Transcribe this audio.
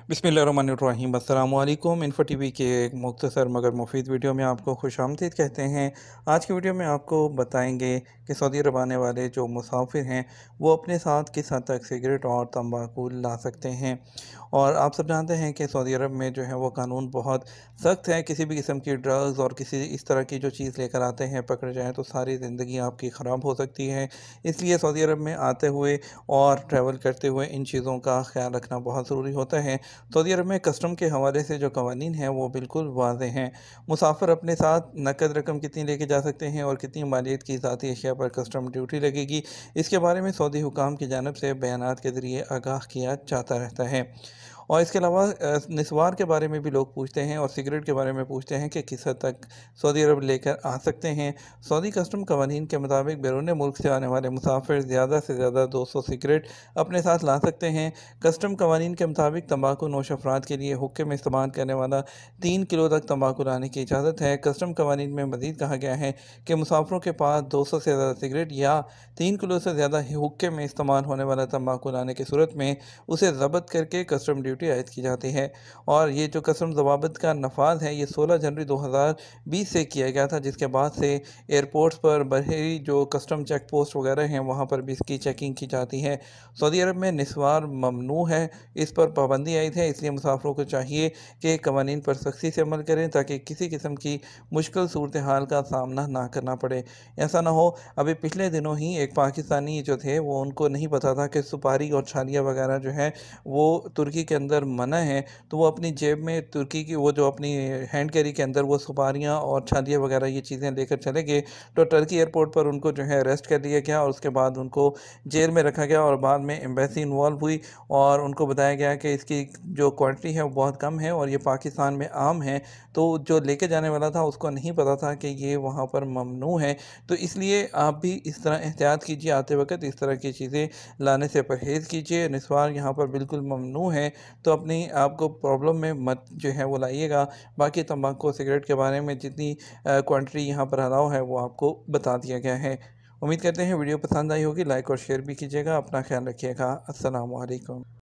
बिस्मिल्लाहिर्रहमानिर्रहीम। अस्सलामुअलैकुम। Info TV के एक मुख्तसर मगर मुफीद वीडियो में आपको खुशामदीद कहते हैं। आज की वीडियो में आपको बताएंगे कि सऊदी अरब आने वाले जो मुसाफिर हैं वो अपने साथ किस हद तक सिगरेट और तंबाकू ला सकते हैं। और आप सब जानते हैं कि सऊदी अरब में जो है वो कानून बहुत सख्त है। किसी भी किस्म की ड्रग्स और किसी इस तरह की जो चीज़ लेकर आते हैं पकड़े जाएँ तो सारी ज़िंदगी आपकी ख़राब हो सकती है। इसलिए सऊदी अरब में आते हुए और ट्रैवल करते हुए इन चीज़ों का ख्याल रखना बहुत ज़रूरी होता है। सऊदी अरब में कस्टम के हवाले से जो कवानीन हैं वो बिल्कुल वाज़ेह हैं। मुसाफिर अपने साथ नकद रकम कितनी लेके जा सकते हैं और कितनी मालियत की ज़ाती अशिया पर कस्टम ड्यूटी लगेगी, इसके बारे में सऊदी हुकाम की जानिब से बयानात के ज़रिए आगाह किया जाता रहता है। और इसके अलावा निस्वार के बारे में भी लोग पूछते हैं और सिगरेट के बारे में पूछते हैं कि किस हद तक सऊदी अरब लेकर आ सकते हैं। सऊदी कस्टम कवानीन के मुताबिक बैरून मुल्क से आने वाले मुसाफिर ज़्यादा से ज़्यादा 200 सिगरेट अपने साथ ला सकते हैं। कस्टम कवानीन के मुताबिक तंबाकू नोश अफराद के लिए हुक्के में इस्तेमाल करने वाला 3 किलो तक तंबाकू लाने की इजाज़त है। कस्टम कवानीन में मज़ीद कहा गया है कि मुसाफिरों के पास 200 से ज़्यादा सिगरेट या 3 किलो से ज़्यादा हुक्के में इस्तेमाल होने वाला तंबाकू लाने की सूरत में उसे ज़ब्त करके कस्टम ड्यूटी आयद की जाती है। और ये जो कस्टम ज़वाबित का नफाज है ये 16 जनवरी 2020 से किया गया था, जिसके बाद से एयरपोर्ट्स पर बहरी जो कस्टम चेक पोस्ट वगैरह हैं वहाँ पर भी इसकी चेकिंग की जाती है। सऊदी अरब में निस्वार ममनू है, इस पर पाबंदी आयद है। इसलिए मुसाफिरों को चाहिए कि कवानीन पर सख्ती से अमल करें ताकि किसी किस्म की मुश्किल सूरत हाल का सामना ना करना पड़े। ऐसा ना हो, अभी पिछले दिनों ही एक पाकिस्तानी जो थे वो उनको नहीं पता था कि सुपारी और छालिया वगैरह जो है वो तुर्की के अंदर मना है, तो वो अपनी जेब में तुर्की की वो जो अपनी हैंड कैरी के अंदर वो सुपारियाँ और छालिया वगैरह ये चीज़ें लेकर चले गए। तो टर्की एयरपोर्ट पर उनको जो है अरेस्ट कर लिया गया और उसके बाद उनको जेल में रखा गया और बाद में एम्बेसी इन्वॉल्व हुई और उनको बताया गया कि इसकी जो क्वांटिटी है वो बहुत कम है और ये पाकिस्तान में आम है। तो जो लेके जाने वाला था उसको नहीं पता था कि ये वहाँ पर ममनू है। तो इसलिए आप भी इस तरह एहतियात कीजिए, आते वक्त इस तरह की चीज़ें लाने से परहेज़ कीजिए। निस्वार यहाँ पर बिल्कुल ममनू है, तो अपनी आपको प्रॉब्लम में मत जो है वो लाइएगा। बाकी तंबाकू सिगरेट के बारे में जितनी क्वांटिटी यहाँ पर अलाउ है वो आपको बता दिया गया है। उम्मीद करते हैं वीडियो पसंद आई होगी। लाइक और शेयर भी कीजिएगा। अपना ख्याल रखिएगा। अस्सलाम वालेकुम।